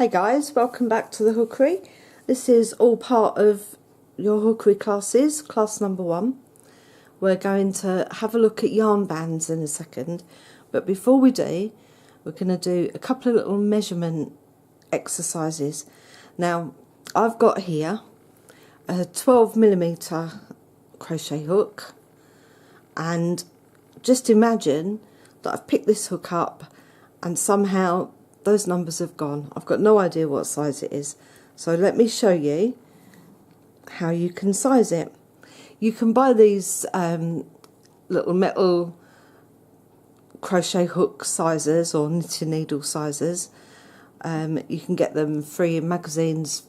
Hey guys, welcome back to the Hookery. This is all part of your Hookery classes, class number 1. We're going to have a look at yarn bands in a second, but before we do, we're going to do a couple of little measurement exercises. Now, I've got here a 12mm crochet hook, and just imagine that I've picked this hook up and somehow those numbers have gone. I've got no idea what size it is. So let me show you how you can size it. You can buy these little metal crochet hook sizes or knitting needle sizes. You can get them free in magazines,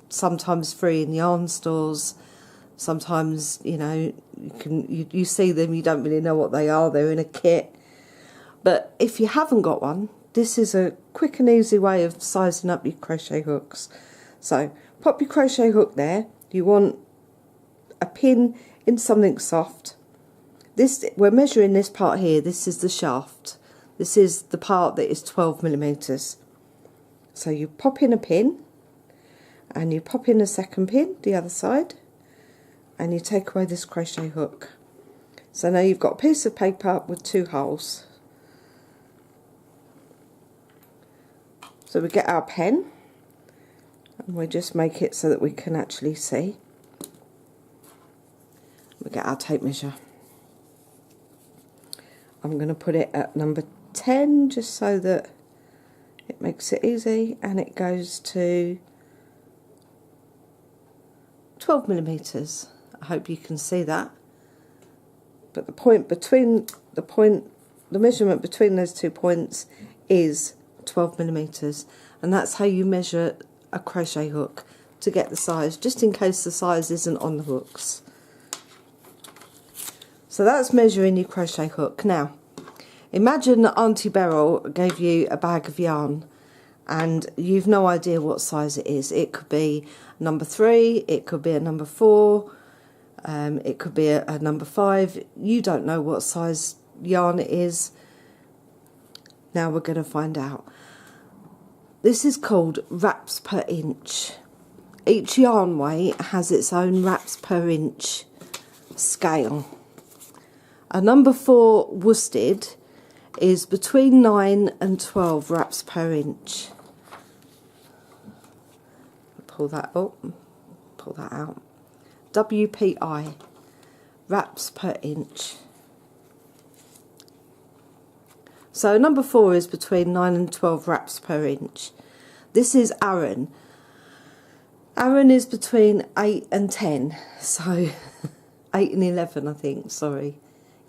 sometimes free in yarn stores. Sometimes, you know, you see them, you don't really know what they are, they're in a kit. But if you haven't got one, this is a quick and easy way of sizing up your crochet hooks. So pop your crochet hook there. You want a pin in something soft. We're measuring this part here. This is the shaft. This is the part that is 12mm. So you pop in a pin, and you pop in a second pin, the other side, and you take away this crochet hook. So now you've got a piece of paper with 2 holes. So we get our pen and we just make it so that we can actually see. We get our tape measure. I'm going to put it at number 10 just so that it makes it easy, and it goes to 12mm. I hope you can see that. But the measurement between those 2 points is 12mm, and that's how you measure a crochet hook to get the size, just in case the size isn't on the hooks. So that's measuring your crochet hook. Now imagine that Auntie Beryl gave you a bag of yarn and you've no idea what size it is. It could be number 3, it could be a number 4, it could be a number 5. You don't know what size yarn it is. Now we're going to find out. This is called wraps per inch. Each yarn weight has its own wraps per inch scale. A number 4 worsted is between 9 and 12 wraps per inch. Pull that up, pull that out. WPI, wraps per inch. So number 4 is between 9 and 12 wraps per inch. This is Aran. Aran is between 8 and 10. So 8 and 11, I think, sorry.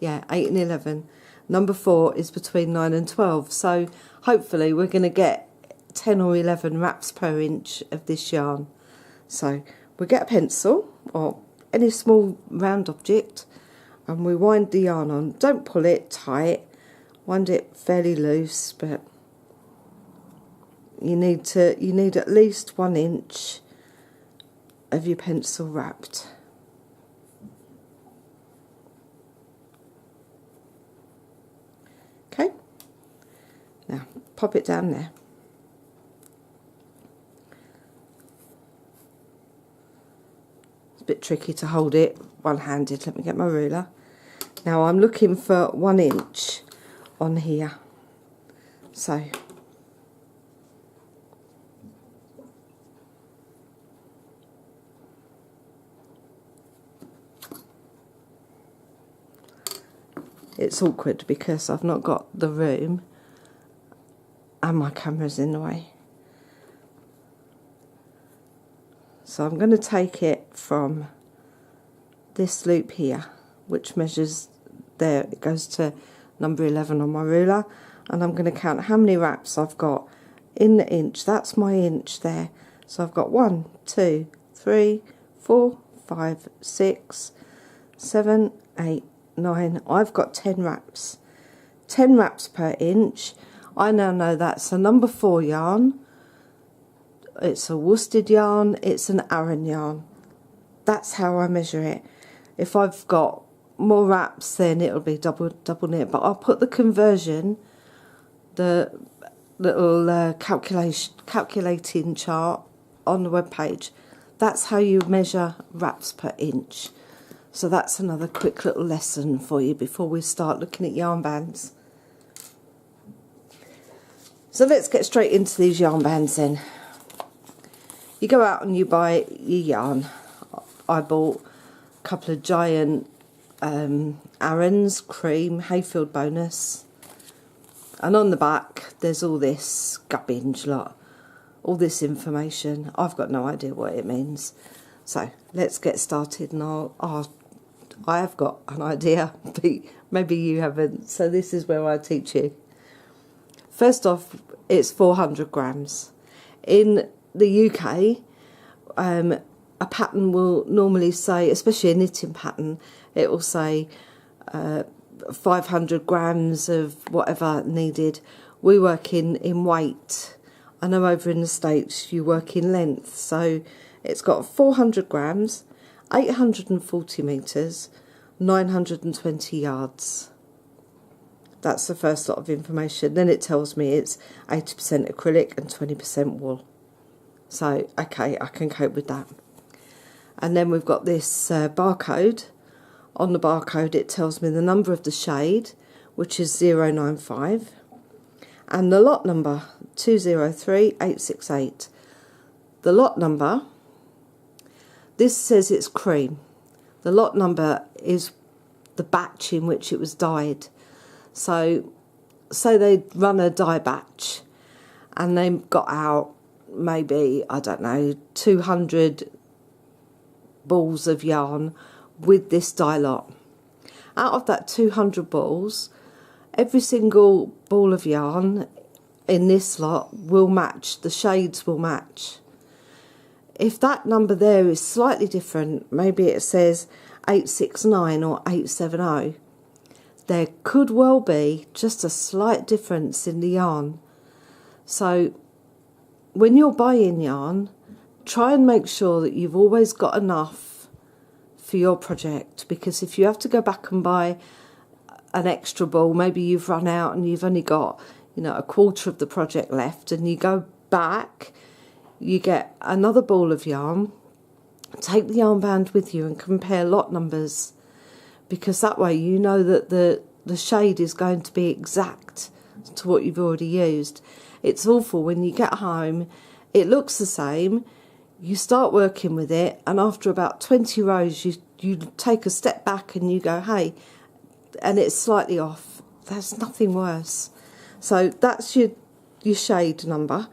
Yeah, 8 and 11. Number 4 is between 9 and 12. So hopefully we're going to get 10 or 11 wraps per inch of this yarn. So we get a pencil or any small round object and we wind the yarn on. Don't pull it tight. Wind it fairly loose, but you need at least 1 inch of your pencil wrapped. Okay, now pop it down there. It's a bit tricky to hold it one-handed. Let me get my ruler. Now I'm looking for 1 inch on here. So it's awkward because I've not got the room and my camera's in the way. So I'm going to take it from this loop here, which measures there. It goes to number 11 on my ruler, and I'm going to count how many wraps I've got in the inch. That's my inch there. So I've got 1, 2, 3, 4, 5, 6, 7, 8, 9. I've got 10 wraps. 10 wraps per inch. I now know that's a number 4 yarn. It's a worsted yarn. It's an Aran yarn. That's how I measure it. If I've got more wraps, then it'll be double knit, but I'll put the conversion, the little calculating chart on the web page. That's how you measure wraps per inch. So that's another quick little lesson for you before we start looking at yarn bands. So let's get straight into these yarn bands then. You go out and you buy your yarn. I bought a couple of giant Aaron's Cream Hayfield Bonus, and on the back there's all this gubbinge lot, all this information. I've got no idea what it means, so let's get started. And I have got an idea, but maybe you haven't, so this is where I teach you. First off, it's 400 grams. In the UK, a pattern will normally say, especially a knitting pattern, it will say 500 grams of whatever needed. We work in weight. I know over in the States you work in length, so it's got 400 grams, 840 metres, 920 yards. That's the first lot of information. Then it tells me it's 80% acrylic and 20% wool. So, okay, I can cope with that. And then we've got this barcode. On the barcode it tells me the number of the shade, which is 095, and the lot number, 203868. The lot number, this says it's cream. The lot number is the batch in which it was dyed. So, say they run a dye batch and they got out maybe, I don't know, 200 balls of yarn with this dye lot. Out of that 200 balls, every single ball of yarn in this lot will match, the shades will match. If that number there is slightly different, maybe it says 869 or 870, there could well be just a slight difference in the yarn. So when you're buying yarn, try and make sure that you've always got enough for your project, because if you have to go back and buy an extra ball, maybe you've run out and you've only got, you know, a quarter of the project left, and you go back, you get another ball of yarn, take the yarn band with you and compare lot numbers, because that way you know that the shade is going to be exact to what you've already used. It's awful when you get home, it looks the same, you start working with it, and after about 20 rows you take a step back and you go, hey, and it's slightly off. There's nothing worse. So that's your shade number.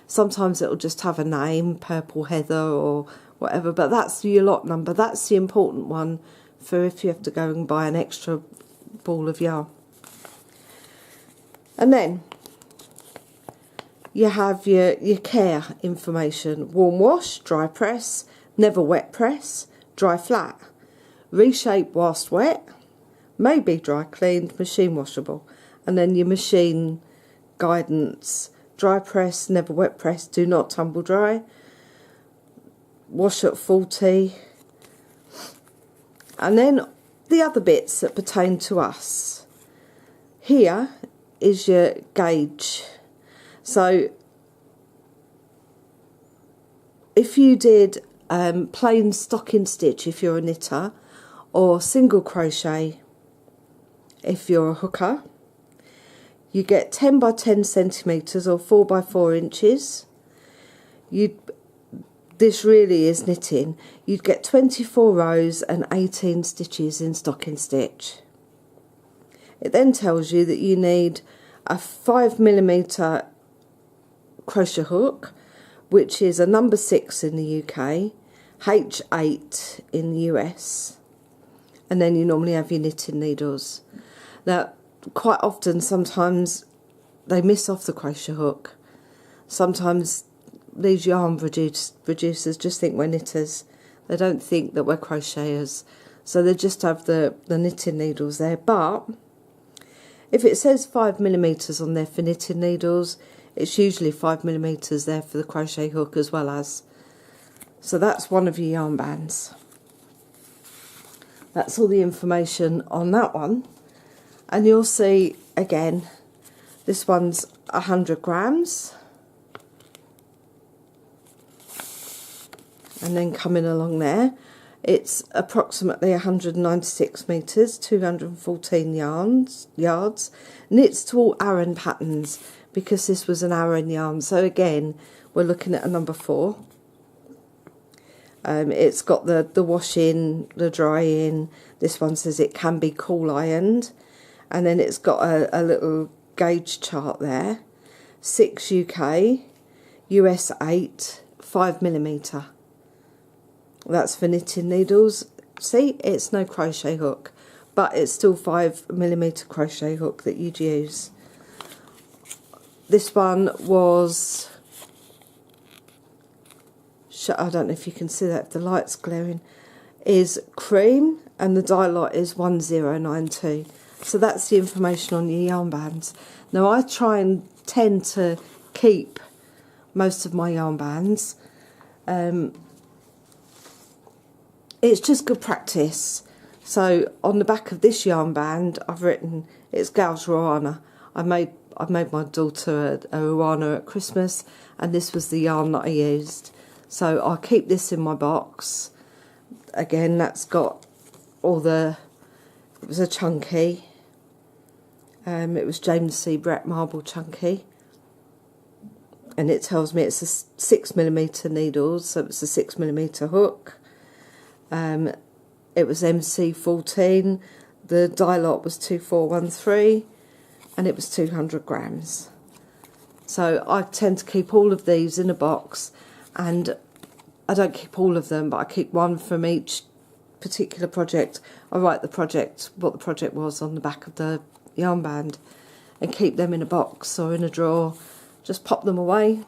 Sometimes it'll just have a name, Purple Heather or whatever, but that's your lot number. That's the important one for if you have to go and buy an extra ball of yarn. And then you have your care information: warm wash, dry press, never wet press, dry flat, reshape whilst wet, may be dry cleaned, machine washable. And then your machine guidance: dry press, never wet press, do not tumble dry, wash at 40. And then the other bits that pertain to us. Here is your gauge. So if you did plain stocking stitch if you're a knitter, or single crochet if you're a hooker, you get 10 by 10 centimetres or 4 by 4 inches. This really is knitting. You'd get 24 rows and 18 stitches in stocking stitch. It then tells you that you need a 5mm crochet hook, which is a number 6 in the UK, H8 in the US, and then you normally have your knitting needles. Now, quite often, sometimes they miss off the crochet hook. Sometimes these yarn producers just think we're knitters. They don't think that we're crocheters, so they just have the knitting needles there. But if it says 5mm on there for knitting needles, it's usually 5mm there for the crochet hook as well as. So that's one of your yarn bands. That's all the information on that one. And you'll see again This one's 100 grams. And then coming along there, it's approximately 196 metres, 214 yards. Knits to all Aran patterns, because this was an Aran yarn. So again, we're looking at a number 4. It's got the washing, the drying. This one says it can be cool ironed. And then it's got a little gauge chart there. 6 UK, US 8, 5mm. That's for knitting needles. See, it's no crochet hook, but it's still 5mm crochet hook that you'd use. This one was, I don't know if you can see that, the light's glaring, is cream, and the dye lot is 1092. So that's the information on your yarn bands. Now I try and tend to keep most of my yarn bands. It's just good practice. So on the back of this yarn band, I've written, it's Gauge Ruana. I made my daughter a Ruana at Christmas, and this was the yarn that I used. So I'll keep this in my box. Again, that's got all the, it was a chunky. It was James C. Brett Marble Chunky. And it tells me it's a 6mm needles, so it's a 6mm hook. It was MC14, the dye lot was 2413, and it was 200 grams. So I tend to keep all of these in a box, and I don't keep all of them, but I keep one from each particular project. I write the project, what the project was, on the back of the yarn band, and keep them in a box or in a drawer. Just pop them away.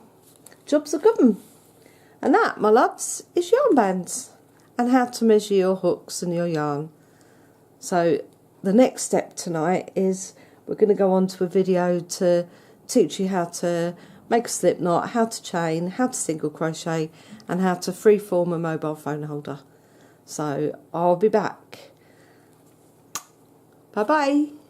Job's a good one. And that, my loves, is yarn bands, and how to measure your hooks and your yarn. So the next step tonight is we're going to go on to a video to teach you how to make a slip knot, how to chain, how to single crochet, and how to freeform a mobile phone holder. So I'll be back. Bye bye.